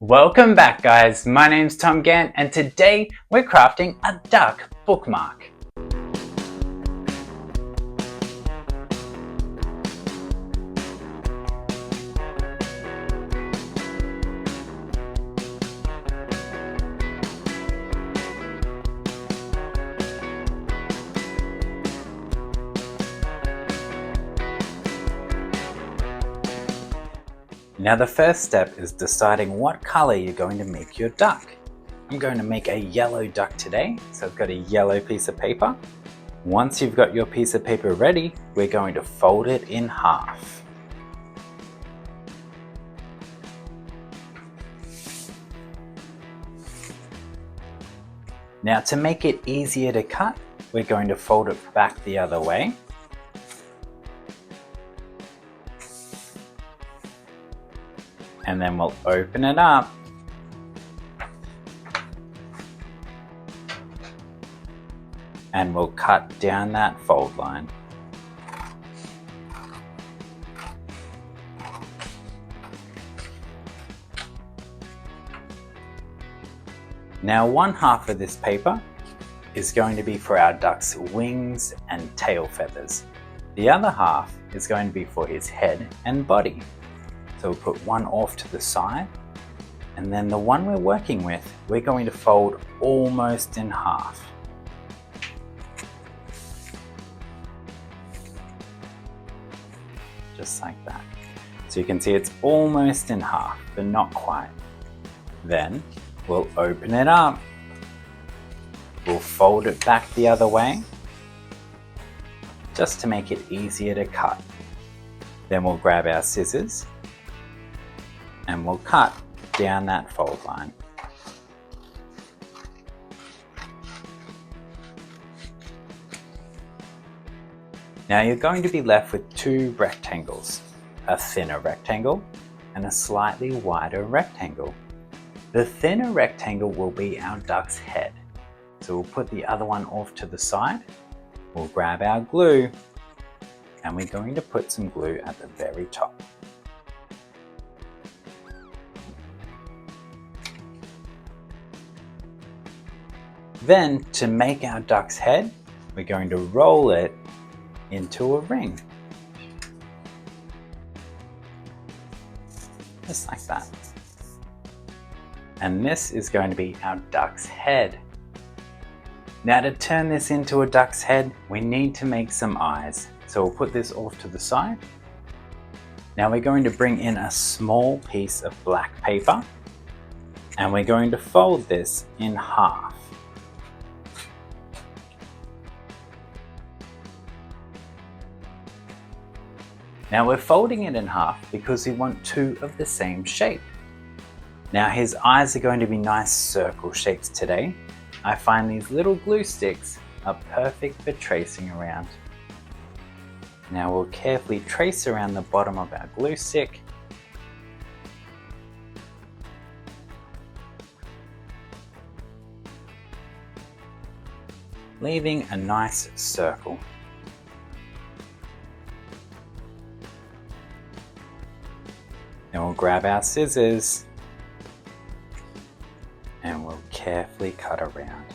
Welcome back guys, my name's Tom Gant and today we're crafting a duck bookmark. Now the first step is deciding what color you're going to make your duck. I'm going to make a yellow duck today, so I've got a yellow piece of paper. Once you've got your piece of paper ready, we're going to fold it in half. Now to make it easier to cut, we're going to fold it back the other way. And then we'll open it up and we'll cut down that fold line. Now one half of this paper is going to be for our duck's wings and tail feathers. The other half is going to be for his head and body. So we'll put one off to the side, and then the one we're working with, we're going to fold almost in half. Just like that. So you can see it's almost in half, but not quite. Then we'll open it up. We'll fold it back the other way, just to make it easier to cut. Then we'll grab our scissors and we'll cut down that fold line. Now you're going to be left with two rectangles, a thinner rectangle and a slightly wider rectangle. The thinner rectangle will be our duck's head. So we'll put the other one off to the side, we'll grab our glue, and we're going to put some glue at the very top. Then, to make our duck's head, we're going to roll it into a ring. Just like that. And this is going to be our duck's head. Now to turn this into a duck's head, we need to make some eyes. So we'll put this off to the side. Now we're going to bring in a small piece of black paper and we're going to fold this in half. Now we're folding it in half because we want two of the same shape. Now his eyes are going to be nice circle shapes today. I find these little glue sticks are perfect for tracing around. Now we'll carefully trace around the bottom of our glue stick. Leaving a nice circle. Then we'll grab our scissors and we'll carefully cut around.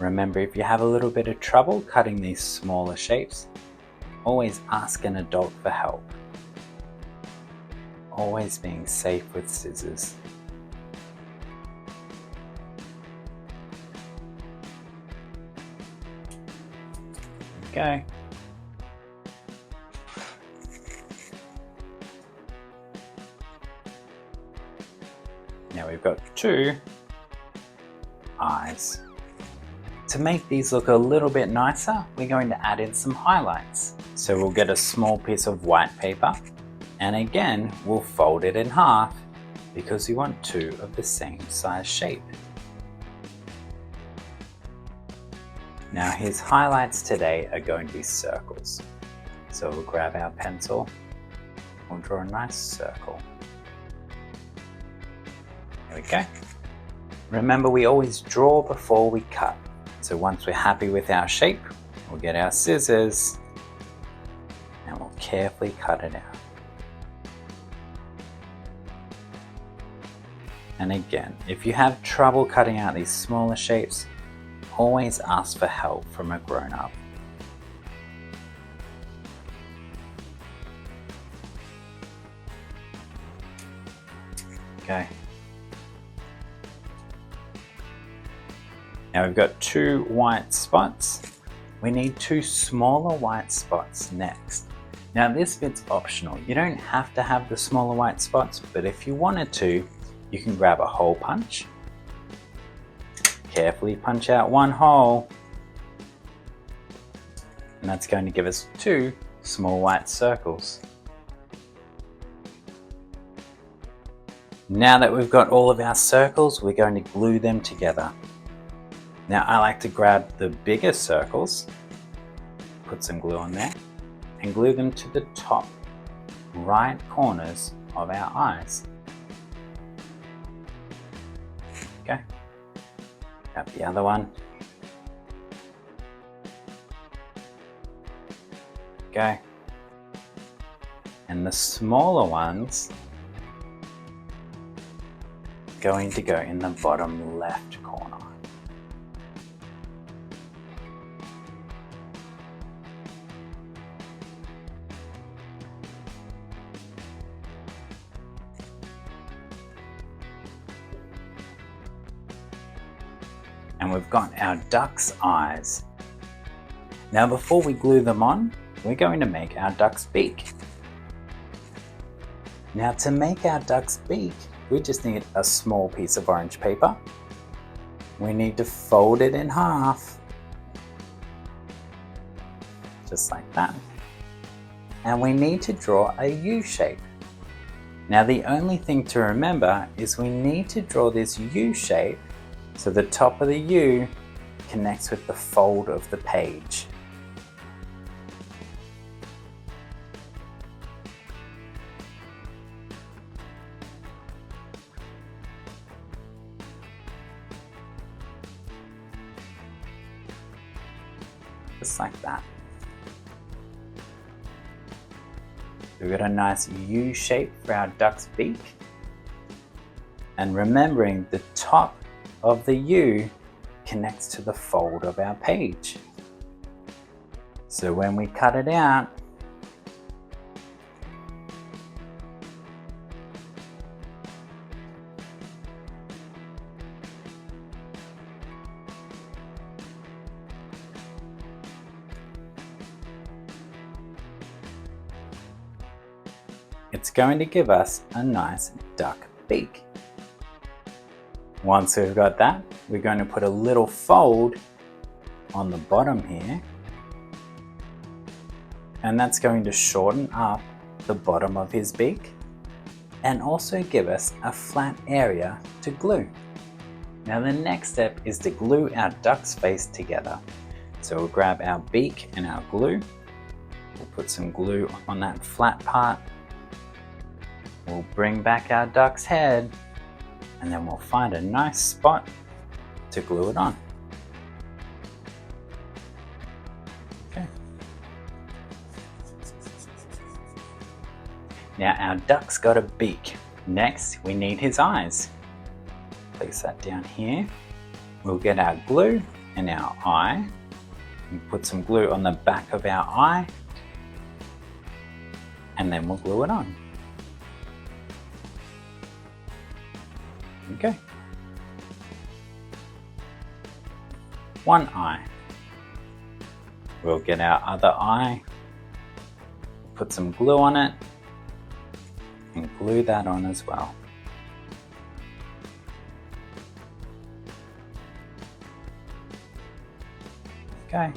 Remember, if you have a little bit of trouble cutting these smaller shapes, always ask an adult for help. Always being safe with scissors. There we go. Now we've got two eyes. To make these look a little bit nicer, we're going to add in some highlights. So we'll get a small piece of white paper and again we'll fold it in half because we want two of the same size shape. Now his highlights today are going to be circles. So we'll grab our pencil, we'll draw a nice circle. There we go. Remember, we always draw before we cut. So once we're happy with our shape, we'll get our scissors and we'll carefully cut it out. And again, if you have trouble cutting out these smaller shapes, always ask for help from a grown-up. Okay. Now we've got 2 white spots. We need 2 smaller white spots next. Now this bit's optional. You don't have to have the smaller white spots, but if you wanted to, you can grab a hole punch. Carefully punch out 1 hole. And that's going to give us 2 small white circles. Now that we've got all of our circles, we're going to glue them together. Now I like to grab the bigger circles, put some glue on there, and glue them to the top right corners of our eyes. Okay, grab the other one. Okay, and the smaller ones going to go in the bottom left corner. And we've got our duck's eyes. Now before we glue them on, we're going to make our duck's beak. Now to make our duck's beak, we just need a small piece of orange paper. We need to fold it in half, just like that. And we need to draw a U shape. Now the only thing to remember is we need to draw this U shape so the top of the U connects with the fold of the page. Just like that. We've got a nice U shape for our duck's beak. And remembering the top of the U connects to the fold of our page. So when we cut it out, it's going to give us a nice duck beak. Once we've got that, we're going to put a little fold on the bottom here, and that's going to shorten up the bottom of his beak and also give us a flat area to glue. Now the next step is to glue our duck's face together. So we'll grab our beak and our glue, we'll put some glue on that flat part, we'll bring back our duck's head, and then we'll find a nice spot to glue it on. Okay. Now our duck's got a beak. Next, we need his eyes. Place that down here. We'll get our glue and our eye, and put some glue on the back of our eye, and then we'll glue it on. Okay. One eye. We'll get our other eye, put some glue on it, and glue that on as well. Okay.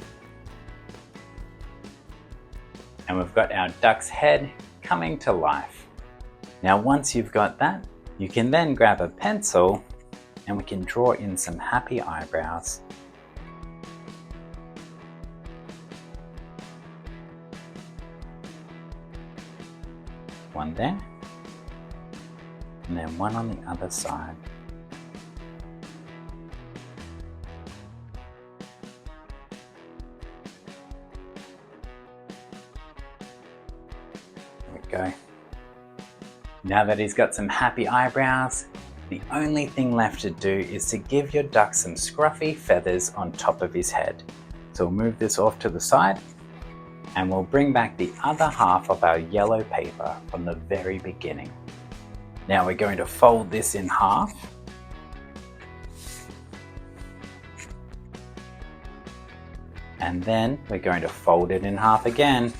And we've got our duck's head coming to life. Now once you've got that, you can then grab a pencil and we can draw in some happy eyebrows. One there, and then one on the other side. There we go. Now that he's got some happy eyebrows, The only thing left to do is to give your duck some scruffy feathers on top of his head. So we'll move this off to the side and we'll bring back the other half of our yellow paper from the very beginning. Now we're going to fold this in half. And then we're going to fold it in half again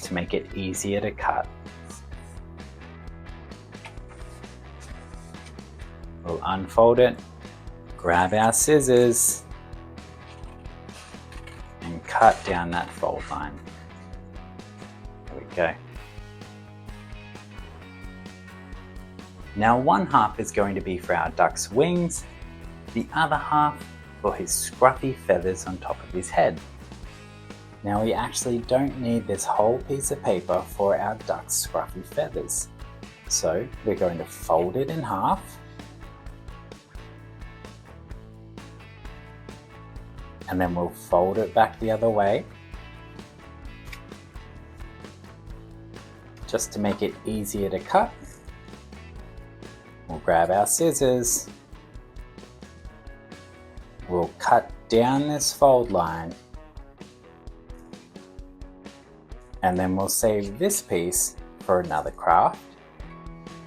to make it easier to cut. We'll unfold it, grab our scissors, and cut down that fold line. There we go. Now one half is going to be for our duck's wings, the other half for his scruffy feathers on top of his head. Now we actually don't need this whole piece of paper for our duck's scruffy feathers. So we're going to fold it in half. And then we'll fold it back the other way, just to make it easier to cut. We'll grab our scissors, we'll cut down this fold line, and then we'll save this piece for another craft,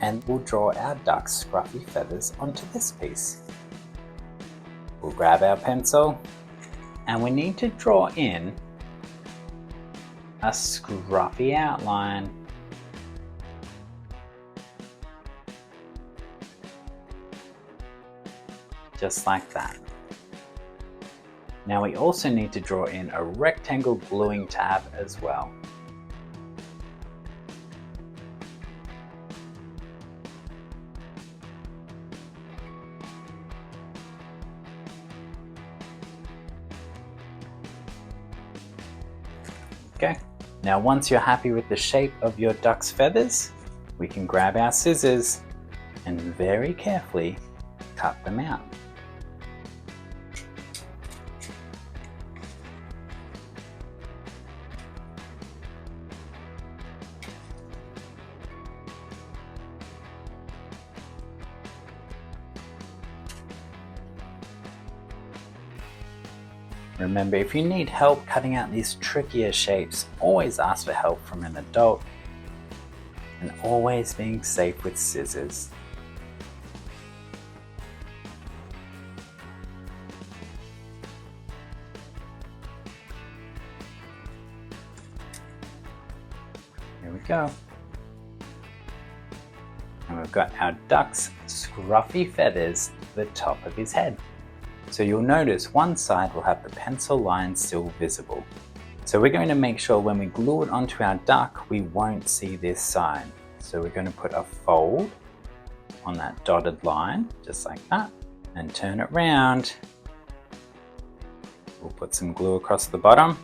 and we'll draw our duck's scruffy feathers onto this piece. We'll grab our pencil, and we need to draw in a scruffy outline. Just like that. Now we also need to draw in a rectangle gluing tab as well. Okay, now once you're happy with the shape of your duck's feathers, we can grab our scissors and very carefully cut them out. Remember, if you need help cutting out these trickier shapes, always ask for help from an adult, and always being safe with scissors. Here we go. And we've got our duck's scruffy feathers at the top of his head. So you'll notice one side will have the pencil line still visible. So we're going to make sure when we glue it onto our duck, we won't see this side. So we're going to put a fold on that dotted line, just like that, and turn it round. We'll put some glue across the bottom.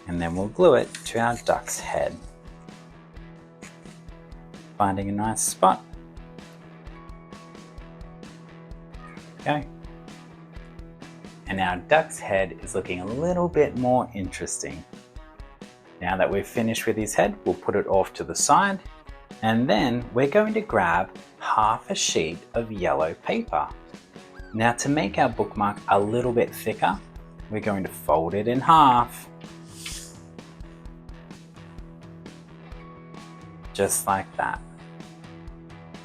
And then we'll glue it to our duck's head. Finding a nice spot. Okay. And our duck's head is looking a little bit more interesting. Now that we've finished with his head, we'll put it off to the side, and then we're going to grab half a sheet of yellow paper. Now to make our bookmark a little bit thicker, we're going to fold it in half. Just like that.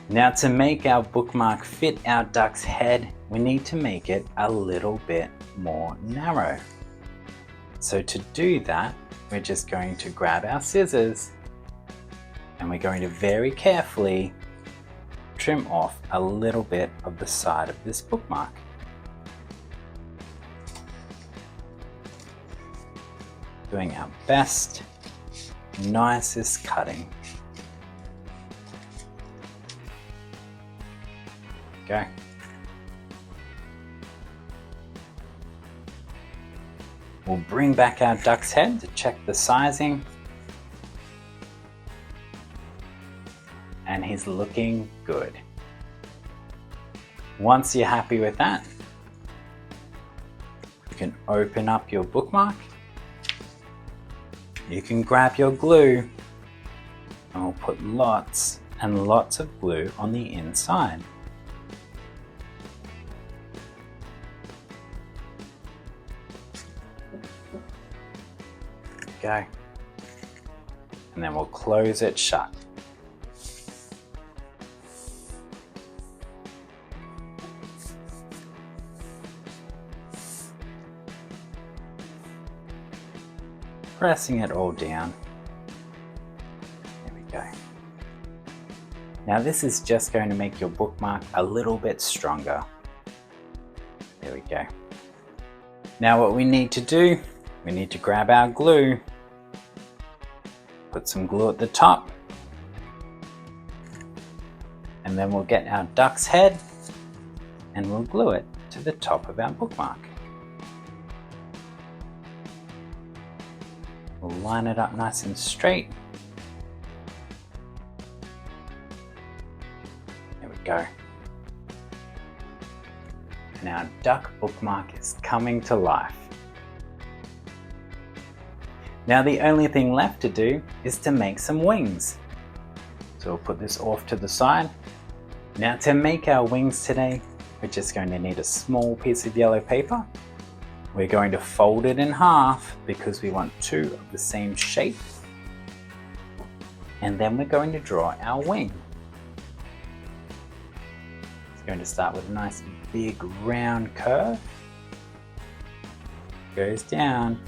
Now to make our bookmark fit our duck's head, we need to make it a little bit more narrow. So to do that, we're just going to grab our scissors and we're going to very carefully trim off a little bit of the side of this bookmark. Doing our best, nicest cutting. Okay. We'll bring back our duck's head to check the sizing. And he's looking good. Once you're happy with that, you can open up your bookmark. You can grab your glue And we'll put lots and lots of glue on the inside. Go. And then we'll close it shut. Pressing it all down. There we go. Now this is just going to make your bookmark a little bit stronger. There we go. Now what we need to do, we need to grab our glue, put some glue at the top, and then we'll get our duck's head and we'll glue it to the top of our bookmark. We'll line it up nice and straight. There we go. And our duck bookmark is coming to life. Now the only thing left to do is to make some wings. So we'll put this off to the side. Now to make our wings today, we're just going to need a small piece of yellow paper. We're going to fold it in half because we want two of the same shape. And then we're going to draw our wing. It's going to start with a nice big round curve. Goes down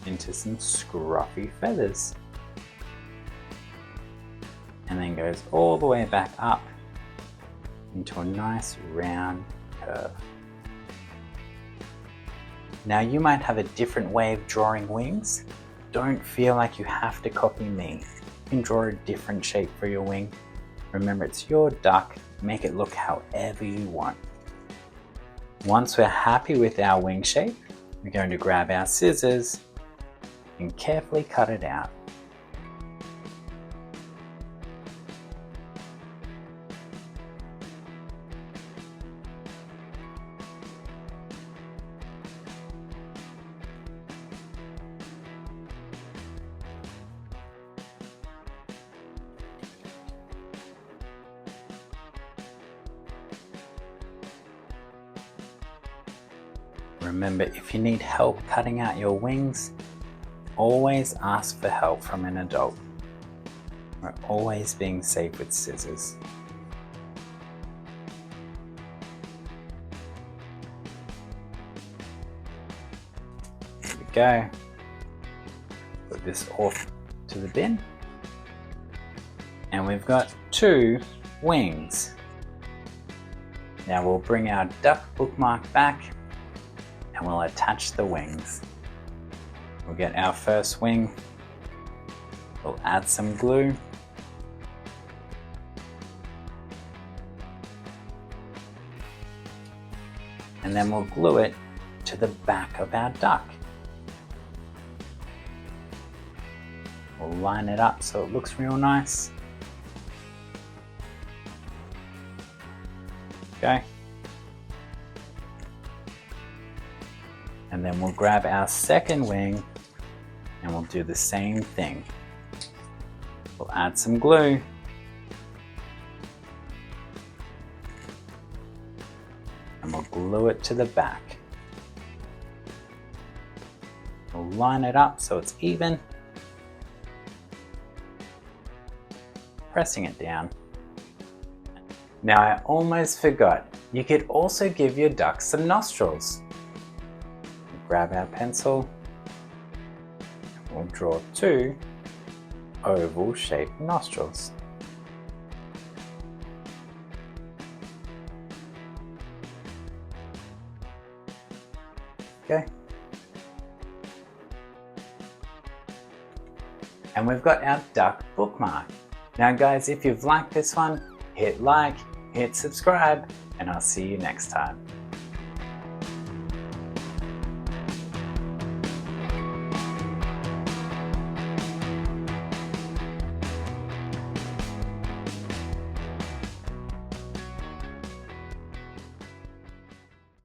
into some scruffy feathers. And then goes all the way back up into a nice round curve. Now you might have a different way of drawing wings. Don't feel like you have to copy me. You can draw a different shape for your wing. Remember, it's your duck. Make it look however you want. Once we're happy with our wing shape, we're going to grab our scissors and carefully cut it out. Remember, if you need help cutting out your wings, always ask for help from an adult. We're always being safe with scissors. There we go. Put this off to the bin. And we've got two wings. Now we'll bring our duck bookmark back and we'll attach the wings. We'll get our first wing, we'll add some glue, and then we'll glue it to the back of our duck. We'll line it up so it looks real nice. Okay. And then we'll grab our second wing and we'll do the same thing. We'll add some glue. And we'll glue it to the back. We'll line it up so it's even. Pressing it down. Now I almost forgot, you could also give your duck some nostrils. Grab our pencil, we'll draw two oval shaped nostrils. Okay. And we've got our duck bookmark. Now guys, if you've liked this one, hit like, hit subscribe, and I'll see you next time.